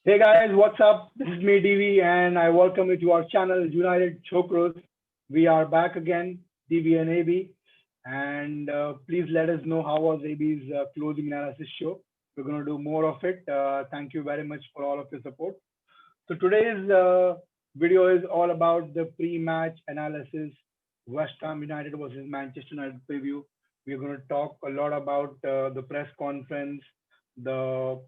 Hey guys, what's up? This is me, DV, and I welcome you to our channel, United Chokros. We are back again, DV and AB, and please let us know how was AB's closing analysis show. We're going to do more of it. Thank you very much for all of your support. So today's video is all about the pre-match analysis, West Ham United versus Manchester United preview. We're going to talk a lot about the press conference, the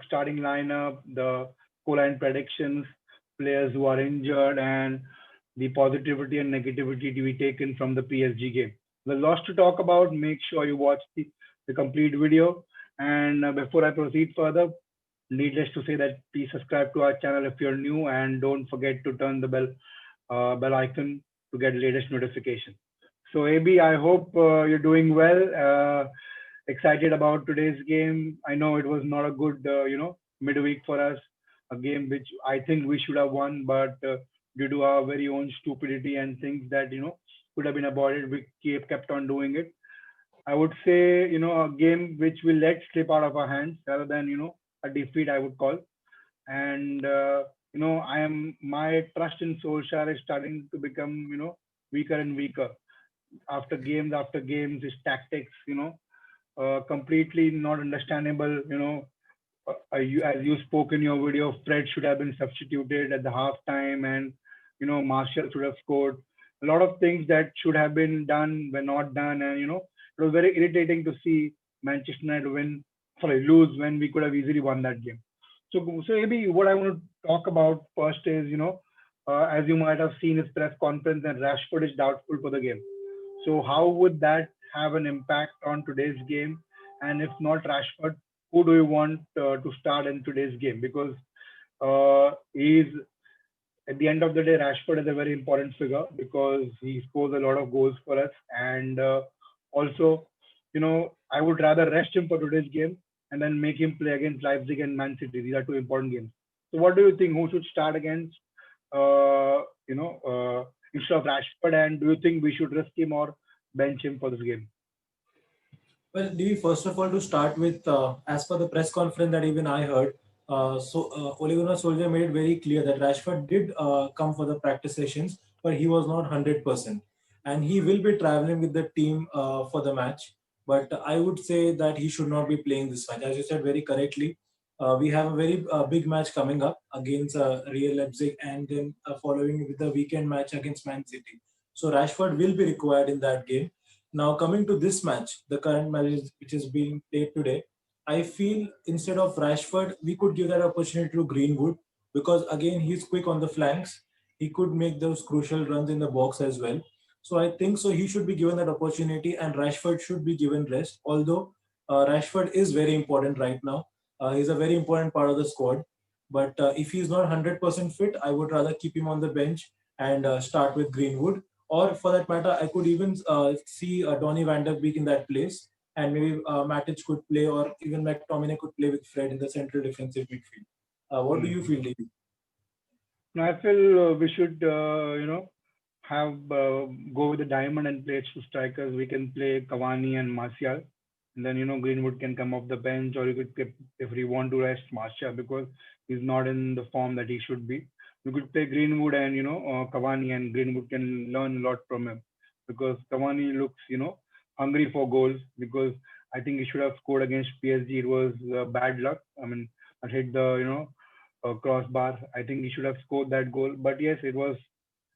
starting lineup, the scoreline predictions, players who are injured, and the positivity and negativity to be taken from the PSG game. There's lots to talk about. Make sure you watch the complete video. And before I proceed further, needless to say that please subscribe to our channel if you're new, and don't forget to turn the bell icon to get latest notification. So AB, I hope you're doing well. Excited about today's game. I know it was not a good midweek for us, a game which I think we should have won, but due to our very own stupidity and things that could have been avoided, we kept on doing it. I would say, a game which we let slip out of our hands rather than, a defeat, I would call. And, my trust in Solskjaer is starting to become, weaker and weaker. After games, his tactics, completely not understandable. As you spoke in your video, Fred should have been substituted at the halftime, and Martial should have scored. A lot of things that should have been done were not done, and it was very irritating to see Manchester United lose when we could have easily won that game. So maybe what I want to talk about first is, as you might have seen his press conference, and Rashford is doubtful for the game. So how would that have an impact on today's game? And if not Rashford, who do you want to start in today's game? Because he's at the end of the day, Rashford is a very important figure because he scores a lot of goals for us. And also, I would rather rest him for today's game and then make him play against Leipzig and Man City. These are two important games. So what do you think? Who should start against, instead of Rashford? And do you think we should risk him or bench him for this game? Well, Devi, first of all, to start with, as per the press conference that even I heard, Ole Gunnar Solskjaer made it very clear that Rashford did come for the practice sessions, but he was not 100%. And he will be traveling with the team for the match. But I would say that he should not be playing this match. As you said very correctly, we have a very big match coming up against Real Leipzig, and then following with the weekend match against Man City. So Rashford will be required in that game. Now, coming to this match, the current match which is being played today, I feel instead of Rashford, we could give that opportunity to Greenwood because again he's quick on the flanks. He could make those crucial runs in the box as well. So I think so he should be given that opportunity, and Rashford should be given rest. Although Rashford is very important right now, he's a very important part of the squad. But if he's not 100% fit, I would rather keep him on the bench and start with Greenwood, or for that matter, I could even see Donny van der Beek in that place, and maybe Matic could play, or even McTominay could play with Fred in the central defensive midfield. What do Hmm. you feel, David? Now, I feel we should, have go with the diamond and play two strikers. We can play Cavani and Martial, and then Greenwood can come off the bench, or you could if we want to rest Martial because he's not in the form that he should be. We could play Greenwood and Cavani, and Greenwood can learn a lot from him because Cavani looks hungry for goals because I think he should have scored against PSG. It was bad luck. I mean, I hit the crossbar. I think he should have scored that goal. But yes, it was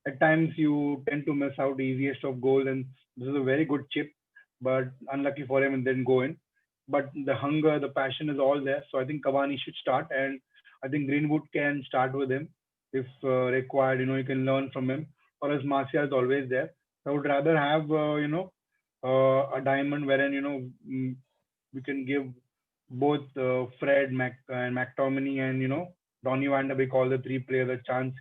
at times you tend to miss out the easiest of goals, and this is a very good chip, but unlucky for him and didn't go in. But the hunger, the passion is all there. So I think Cavani should start, and I think Greenwood can start with him if required. You can learn from him. Or as Martial is always there. I would rather have a diamond wherein we can give both Fred, and McTominay, and Donny van de Beek, all the three players a chance.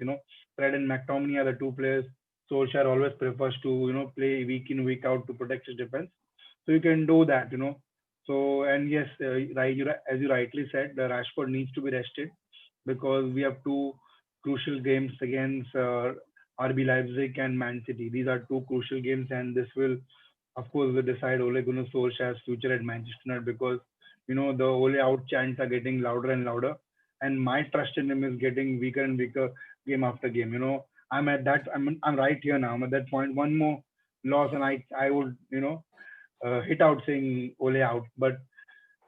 Fred and McTominay are the two players Solskjaer always prefers to play week in week out to protect his defense. So you can do that. So and yes, right, as you rightly said, the Rashford needs to be rested because we have two crucial games against RB Leipzig and Man City. These are two crucial games, and this will, of course, will decide Ole Gunnar Solskjaer's future at Manchester United because the Ole out chants are getting louder and louder. and my trust in him is getting weaker and weaker game after game. I'm right here now. I'm at that point. One more loss, and I would hit out saying Ole out. But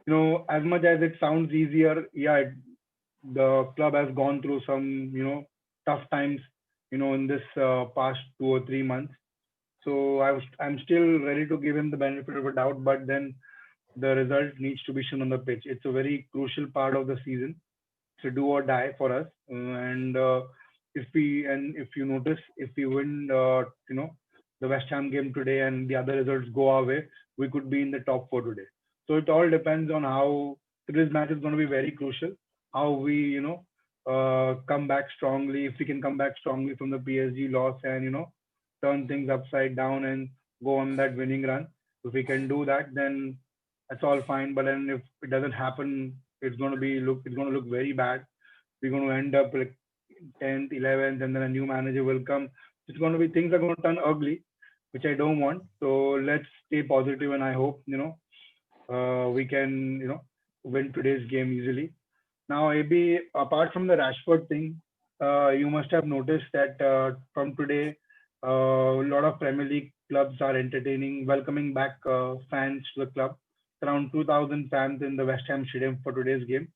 as much as it sounds easier, yeah, the club has gone through some tough times in this past 2 or 3 months. So I'm still ready to give him the benefit of a doubt, but then the result needs to be shown on the pitch. It's a very crucial part of the season. It's a do or die for us. And if you notice, if we win, the West Ham game today and the other results go our way, we could be in the top four today. So it all depends on how today's match is going to be very crucial. How we, come back strongly. If we can come back strongly from the PSG loss and turn things upside down and go on that winning run. If we can do that, then that's all fine. But then if it doesn't happen, it's going to look very bad. We're going to end up like 10th, 11th, and then a new manager will come. It's going to be things are going to turn ugly, which I don't want. So let's stay positive, and I hope we can win today's game easily. Now, AB, apart from the Rashford thing, you must have noticed that from today, a lot of Premier League clubs are welcoming back fans to the club. Around 2,000 fans in the West Ham Stadium for today's game.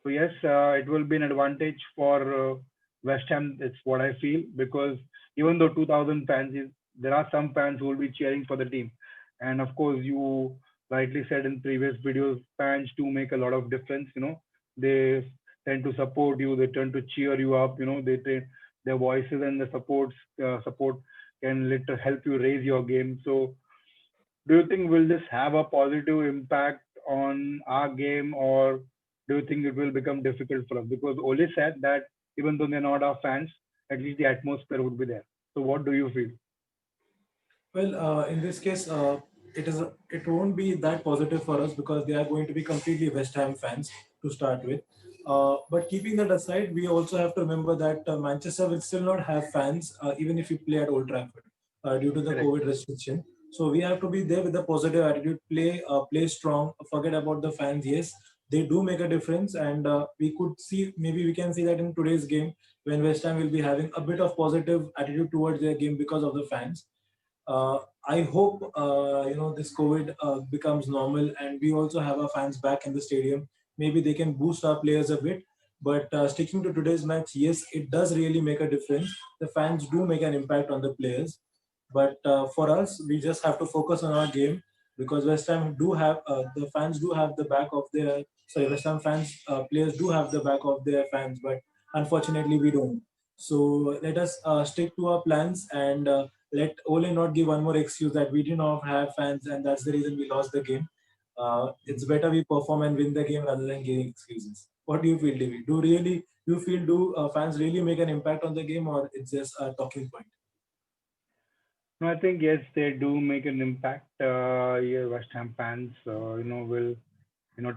So yes, it will be an advantage for West Ham. It's what I feel because even though 2,000 fans is, there are some fans who will be cheering for the team, and of course, you rightly said in previous videos, fans do make a lot of difference. They tend to support you. They tend to cheer you up. Their voices and the support can help you raise your game. So do you think will this have a positive impact on our game, or do you think it will become difficult for us? Because Ole said that even though they're not our fans, at least the atmosphere would be there. So what do you feel? Well, in this case, it won't be that positive for us because they are going to be completely West Ham fans to start with. But keeping that aside, we also have to remember that Manchester will still not have fans even if we play at Old Trafford due to the Correct. COVID restriction. So we have to be there with a positive attitude, play strong, forget about the fans. Yes, they do make a difference, and we could see maybe we can see that in today's game when West Ham will be having a bit of positive attitude towards their game because of the fans. uh, I hope this COVID becomes normal, and we also have our fans back in the stadium. Maybe they can boost our players a bit. But sticking to today's match, yes, it does really make a difference. The fans do make an impact on the players. But for us, we just have to focus on our game because West Ham do have the fans do have the back of their sorry West Ham fans players do have the back of their fans, but unfortunately we don't. So let us stick to our plans and let Ole not give one more excuse that we did not have fans and that's the reason we lost the game. It's better we perform and win the game rather than giving excuses. What do you feel, David? Do you feel fans really make an impact on the game or it's just a talking point? No, I think yes, they do make an impact. Yeah, West Ham fans, will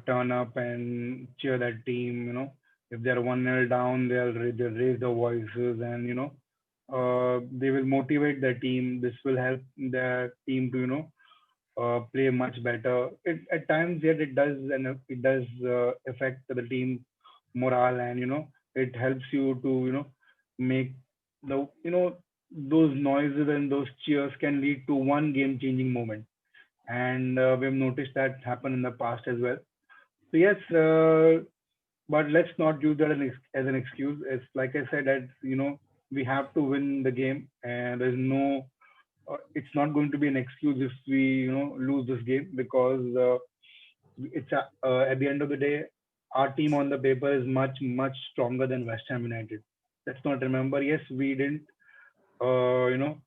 turn up and cheer that team. If they're 1-0 down, they'll raise their voices and they will motivate the team. This will help the team to play much better. At times, yet it does affect the team morale, and it helps you to make the those noises and those cheers can lead to one game changing moment, and we've noticed that happen in the past as well. So yes, but let's not use that as an excuse. It's like I said that we have to win the game, and there's no. It's not going to be an excuse if we lose this game because at the end of the day, our team on the paper is much stronger than West Ham United. Let's not remember. Yes, we didn't. You know,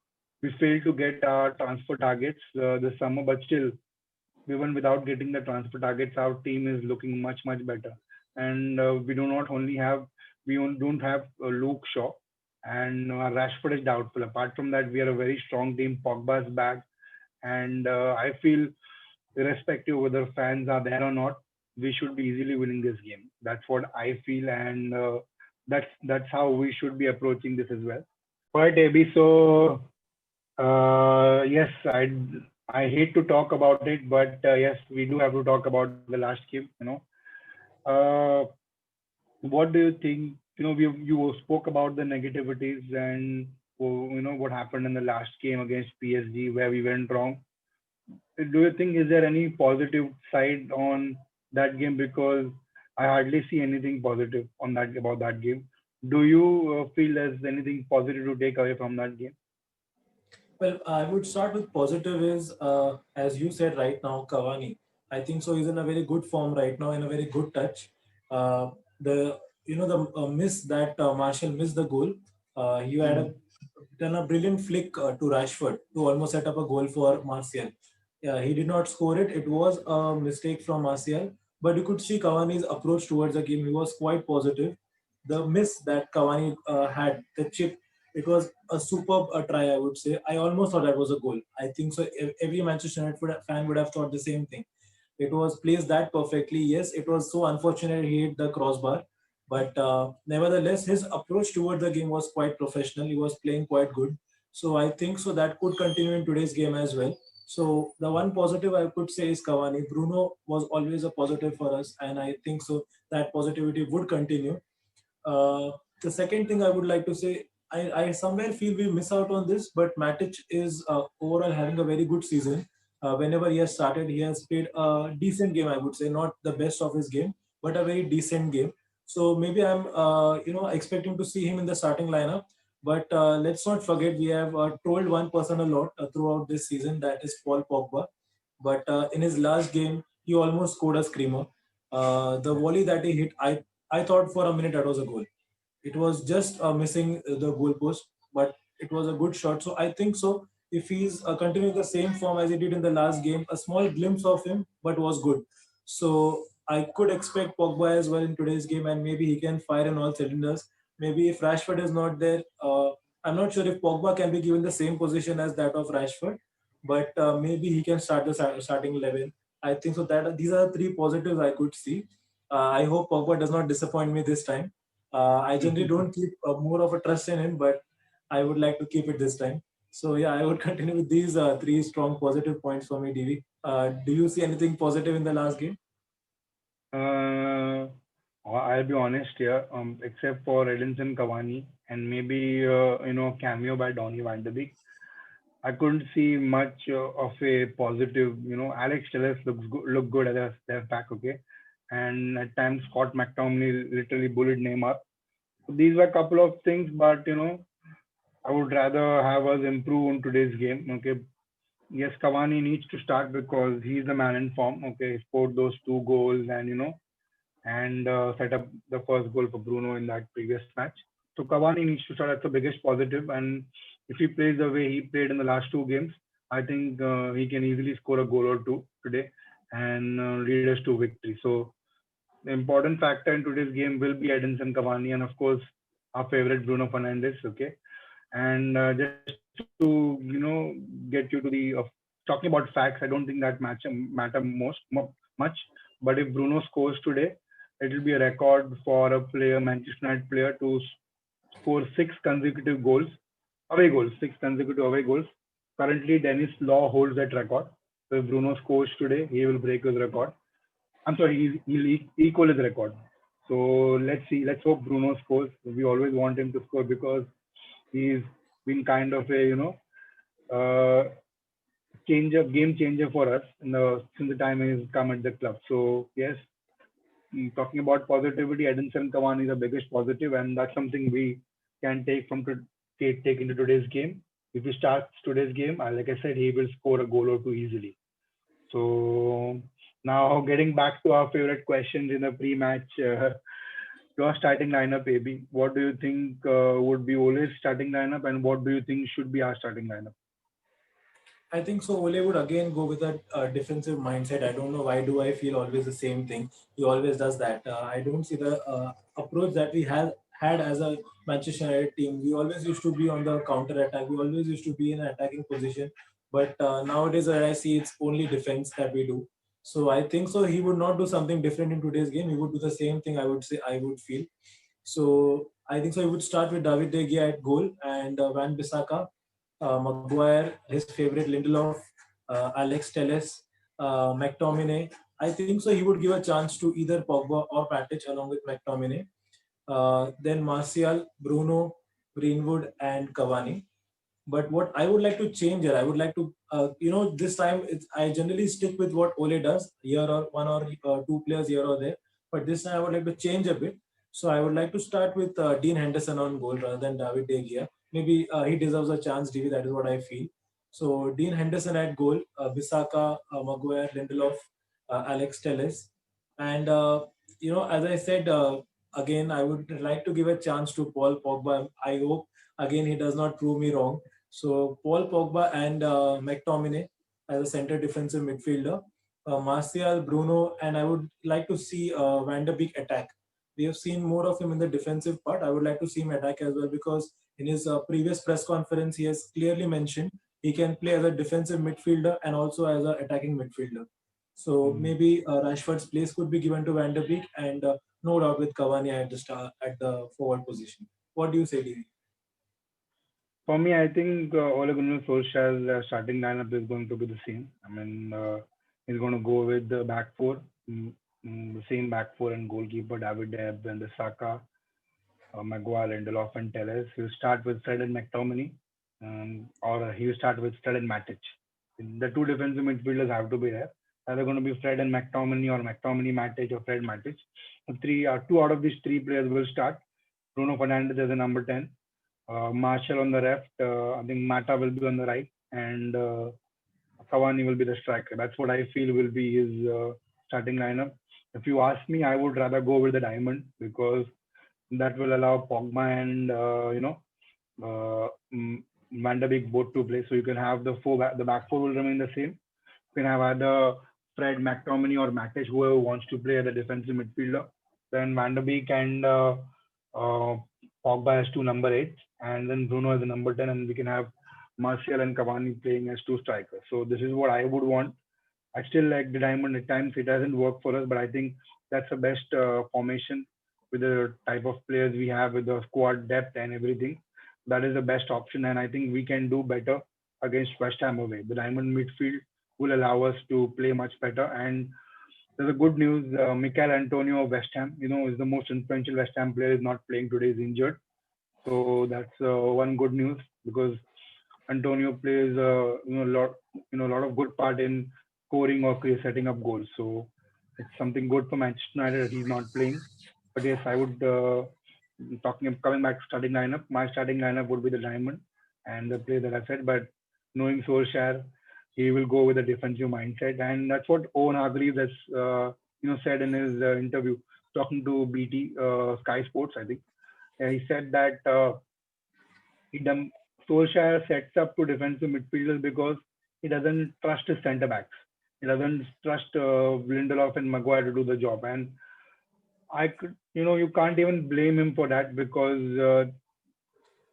we failed to get our transfer targets this summer, but still, even without getting the transfer targets, our team is looking much better. And we do not only have don't have Luke Shaw and Rashford is doubtful. Apart from that, we are a very strong team. Pogba's back, and I feel irrespective whether fans are there or not, we should be easily winning this game. That's what I feel, and that's how we should be approaching this as well. All right, AB. So yes, I hate to talk about it, but yes, we do have to talk about the last game. Uh, what do you think? You spoke about the negativities and what happened in the last game against PSG where we went wrong. Do you think is there any positive side on that game? Because I hardly see anything positive on that about that game. Do you feel there's anything positive to take away from that game? Well, I would start with positive is, as you said right now, Cavani. I think so. He's in a very good form right now, in a very good touch. The the miss that Marshall missed the goal. He had Hmm. done a brilliant flick to Rashford to almost set up a goal for Martial. Yeah, he did not score it. It was a mistake from Martial, but you could see Cavani's approach towards the game. He was quite positive. The miss that Cavani had, the chip, it was a superb try, I would say. I almost thought that was a goal. I think so. Every Manchester United fan would have thought the same thing. It was placed that perfectly. Yes, it was so unfortunate he hit the crossbar, but nevertheless, his approach toward the game was quite professional. He was playing quite good. So I think so that could continue in today's game as well. So the one positive I could say is Cavani. Bruno was always a positive for us, and I think so that positivity would continue. Uh, the second thing I would like to say, I somewhere feel we miss out on this, but Matic is overall having a very good season. Whenever he has started, he has played a decent game, I would say, not the best of his game, but a very decent game. So maybe I'm, expecting to see him in the starting lineup. But let's not forget, we have told one person a lot throughout this season, that is Paul Pogba. But in his last game, he almost scored a screamer. The volley that he hit, I thought for a minute that was a goal. It was just missing the goalpost, but it was a good shot. So I think so. If he's continuing the same form as he did in the last game, a small glimpse of him, but was good. So I could expect Pogba as well in today's game, and maybe he can fire in all cylinders. Maybe if Rashford is not there, I'm not sure if Pogba can be given the same position as that of Rashford, but maybe he can start the starting 11. I think so. That these are the three positives I could see. I hope Pogba does not disappoint me this time. I generally don't keep more of a trust in him, but I would like to keep it this time. So yeah, I would continue with these three strong positive points for me, DV. Do you see anything positive in the last game? Uh, I'll be honest here. Except for Edinson Cavani and maybe cameo by Donny Van de Beek, I couldn't see much of a positive. Alex Telles look good as a left back, okay, and at times Scott McTominay literally bullied Neymar. So these were a couple of things, but I would rather have us improve in today's game. Okay, yes, Cavani needs to start because he's the man in form. Okay, he scored those two goals and set up the first goal for Bruno in that previous match. So Cavani needs to start. That's the biggest positive. And if he plays the way he played in the last two games, I think he can easily score a goal or two today and lead us to victory. So the important factor in today's game will be Edinson Cavani and of course our favorite Bruno Fernandes. Okay, and just to get you to the talking about facts, I don't think that matter much. But if Bruno scores today, it will be a record for a player, Manchester United player, to score six consecutive goals, away goals, six consecutive away goals. Currently, Dennis Law holds that record. So if Bruno scores today, he will break his record. I'm sorry, he'll equal his record. So let's see. Let's hope Bruno scores. We always want him to score because he's been kind of a uh, game changer for us since the time he's come at the club. So yes, talking about positivity, Edinson Cavani is the biggest positive, and that's something we can take take into today's game. If he starts today's game, like I said, he will score a goal or two easily. So now getting back to our favorite questions in the pre-match, your starting lineup, AB. What do you think would be Ole's starting lineup, and what do you think should be our starting lineup? I think so. Ole would again go with a defensive mindset. I don't know why do I feel always the same thing. He always does that. I don't see the approach that we have had as a Manchester United team. We always used to be on the counter attack. We always used to be in an attacking position. But nowadays, when I see it's only defense that we do. So I think so. He would not do something different in today's game. He would do the same thing. I would say. I would feel. So I think so. He would start with David De Gea at goal and Van Bissaka, Maguire, his favorite Lindelof, Alex Telles, McTominay. I think so. He would give a chance to either Pogba or Matic along with McTominay. then Martial, Bruno, Greenwood, and Cavani. But what I would like to change here, I would like to, this time I generally stick with what Ole does, here or one or two players here or there. But this time I would like to change a bit. So I would like to start with Dean Henderson on goal rather than David De Gea. Maybe he deserves a chance, DV. That is what I feel. So Dean Henderson at goal, Bissaka, Maguire, Lindelof, Alex Telles, and as I said, again I would like to give a chance to Paul Pogba. I hope again he does not prove me wrong. So Paul Pogba and McTominay as a center defensive midfielder, Martial, Bruno, and I would like to see Van der Beek attack. We have seen more of him in the defensive part. I would like to see him attack as well because in his previous press conference he has clearly mentioned he can play as a defensive midfielder and also as an attacking midfielder. So maybe Rashford's place could be given to Van der Beek and no doubt with Cavani at the at the forward position. What do you say, DV? For me, I think Ole Gunnar Solskjaer's starting lineup is going to be the same. I mean, he's going to go with the back four, the same back four and goalkeeper David De Gea and the Saka, Maguire, Lindelof, and Telles. He'll start with Fred and McTominay, or he'll start with Fred and Matic. The two defensive midfielders have to be there. Either going to be Fred and McTominay or McTominay Matic or Fred Matic. Two out of these three players will start. Bruno Fernandes as a number 10. Marshall on the left. I think Mata will be on the right, and Cavani will be the striker. That's what I feel will be his starting lineup. If you ask me, I would rather go with the diamond because that will allow Pogba and Van der Beek both to play. So you can have the back four will remain the same. You can have either Fred, McTominay, or Matic, whoever wants to play as a defensive midfielder. Then Van der Beek and uh, Pogba as two number 8s, and then Bruno as a number 10, and we can have Martial and Cavani playing as two strikers. So this is what I would want. I still like the diamond. At times it doesn't work for us, but I think that's the best formation with the type of players we have, with the squad depth and everything. That is the best option, and I think we can do better against West Ham away. The diamond midfield will allow us to play much better. And there's a good news. Mikel Antonio of West Ham, is the most influential West Ham player, is not playing today, is injured. So that's one good news because Antonio plays a lot of good part in scoring or setting up goals. So it's something good for Manchester United that he's not playing. But yes, I would coming back to starting lineup. My starting lineup would be the diamond and the play that I said. But knowing Solskjaer, he will go with a defensive mindset, and that's what Owen Hargreaves has said in his interview talking to BT Sky Sports, I think. He said that he done, Solskjaer sets up to defensive midfielders because he doesn't trust his centre backs. He doesn't trust Lindelof and Maguire to do the job, and you can't even blame him for that because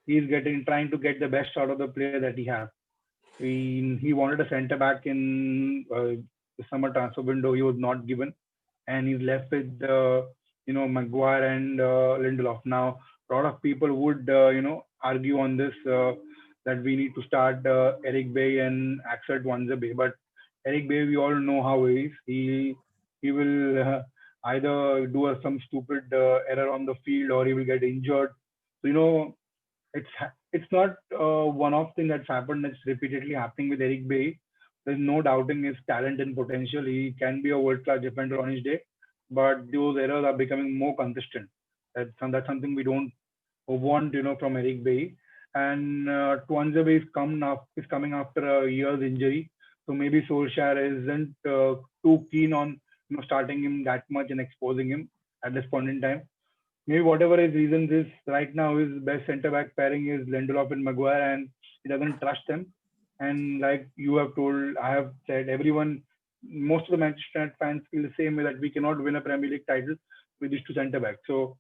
he's trying to get the best out of the player that he has. He wanted a centre back in the summer transfer window. He was not given, and he's left with Maguire and Lindelof. Now, a lot of people would argue on this that we need to start Eric Bay and Axel Wanzebe, but Eric Bay, we all know how he is. He will either do some stupid error on the field or he will get injured. So, it's not one-off thing that's happened. It's repeatedly happening with Eric Bay. There's no doubting his talent and potential. He can be a world-class defender on his day, but those errors are becoming more consistent. That's something we don't want, from Eric Bay. And Tuanzebe is coming after a year's injury, so maybe Solskjaer isn't too keen on starting him that much and exposing him at this point in time. Maybe whatever his reasons is, right now his best centre back pairing is Lindelof and Maguire, and he doesn't trust them. And like you have told, I have said, most of the Manchester United fans feel the same way that we cannot win a Premier League title with these two centre backs. So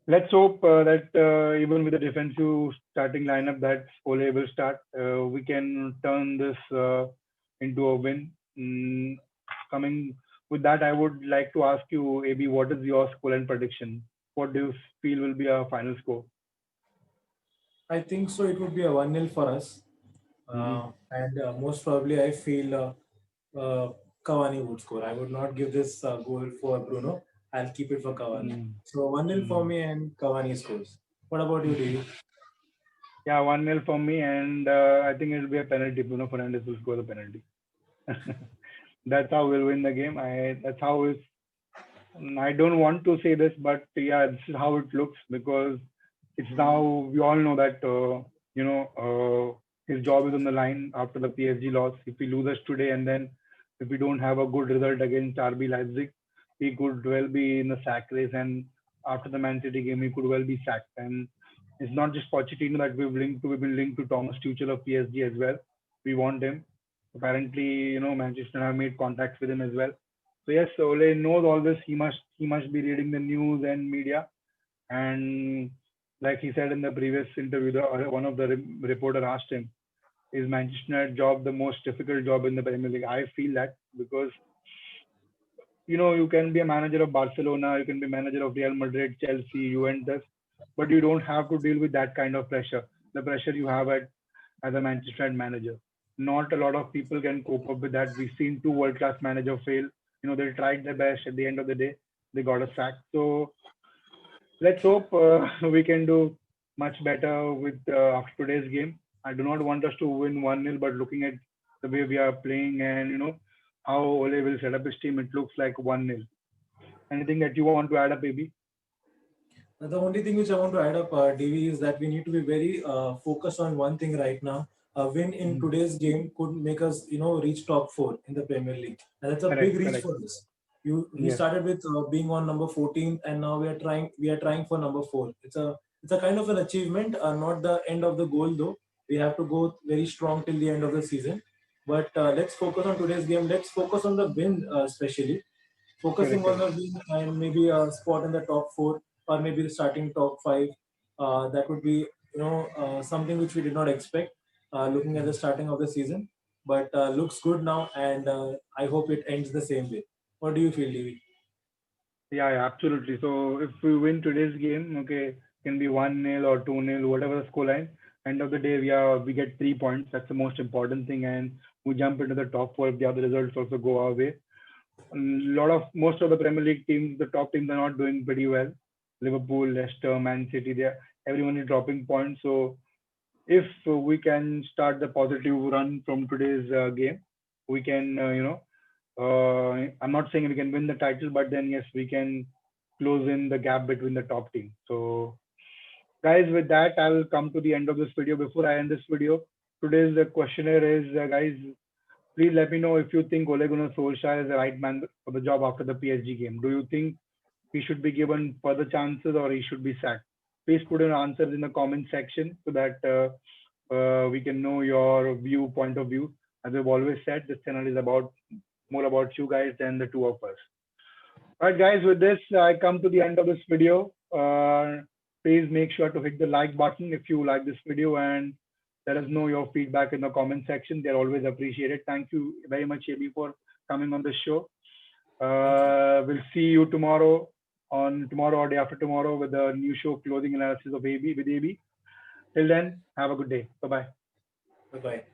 let's hope that even with the defensive starting lineup that Ole will start, we can turn this into a win. Coming with that, I would like to ask you, AB, what is your scoreline prediction? What do you feel will be our final score? I think so. It would be a 1-0 for us. Mm-hmm. And most probably, I feel Cavani would score. I would not give this goal for Bruno. I'll keep it for Cavani. Mm. So 1-0 for Mm. me and Cavani scores. What about you, Davey? Yeah, 1-0 for me, and I think it'll be a penalty. Bruno Fernandes will score the penalty. That's how we'll win the game. That's how it's. I don't want to say this, but yeah, this is how it looks because it's now we all know that his job is on the line after the PSG loss. If he loses today and then if we don't have a good result against RB Leipzig, he could well be in the sack race. And after the Man City game, he could well be sacked. And it's not just Pochettino that we've been linked to Thomas Tuchel of PSG as well. We want him. Apparently, Manchester have made contacts with him as well. So yes, Ole knows all this. He must be reading the news and media. And like he said in the previous interview, one of the reporter asked him, "Is Manchester United job the most difficult job in the Premier League?" I feel that because you can be a manager of Barcelona, you can be manager of Real Madrid, Chelsea, Juventus, but you don't have to deal with that kind of pressure. The pressure you have as a Manchester United manager. Not a lot of people can cope up with that. We've seen two world-class managers fail. They tried their best. At the end of the day, they got a sack. So let's hope we can do much better with after today's game. I do not want us to win 1-0, but looking at the way we are playing and how Ole will set up his team, it looks like 1-0. Anything that you want to add up, baby? The only thing which I want to add up, DV, is that we need to be very focused on one thing right now. A win in Mm. today's game could make us, reach top 4 in the Premier League, and that's a big Correct, reach correct. for us. We Yes, started with being on number 14, and now we are trying for number 4. It's a kind of an achievement, not the end of the goal though. We have to go very strong till the end of the season. But let's focus on today's game. Let's focus on the win, especially focusing correct, on correct. a win and maybe a spot in the top 4 or maybe the starting top 5. That would be something which we did not expect looking at the Mm. starting of the season, but looks good now, and I hope it ends the same way. What do you feel, Devi? Yeah, yeah, absolutely. So if we win today's game, okay, can be 1-0 or 2-0, whatever the scoreline. End of the day, we get 3 points. That's the most important thing, and we jump into the top four if the other results also go our way. Most of the Premier League teams, the top teams are not doing pretty well. Liverpool, Leicester, Man City, everyone is dropping points. So if we can start the positive run from today's game, we can, I'm not saying we can win the title, but then yes, we can close in the gap between the top team. So guys, with that, I'll come to the end of this video. Before I end this video, today's questionnaire is, guys, please let me know if you think Ole Gunnar Solskjaer is the right man for the job after the PSG game. Do you think he should be given further chances or he should be sacked? Please put in answers in the comment section so that we can know your point of view. As I've always said, this channel is about more about you guys than the two of us. All right, guys, with this, I come to the end of this video. Please make sure to hit the like button if you like this video and let us know your feedback in the comment section. They're always appreciated. Thank you very much, AB, for coming on the show. Thank you. We'll see you tomorrow or day after tomorrow with a new show, Clothing Analysis of AB with AB. Till then, have a good day. Bye bye. Bye bye.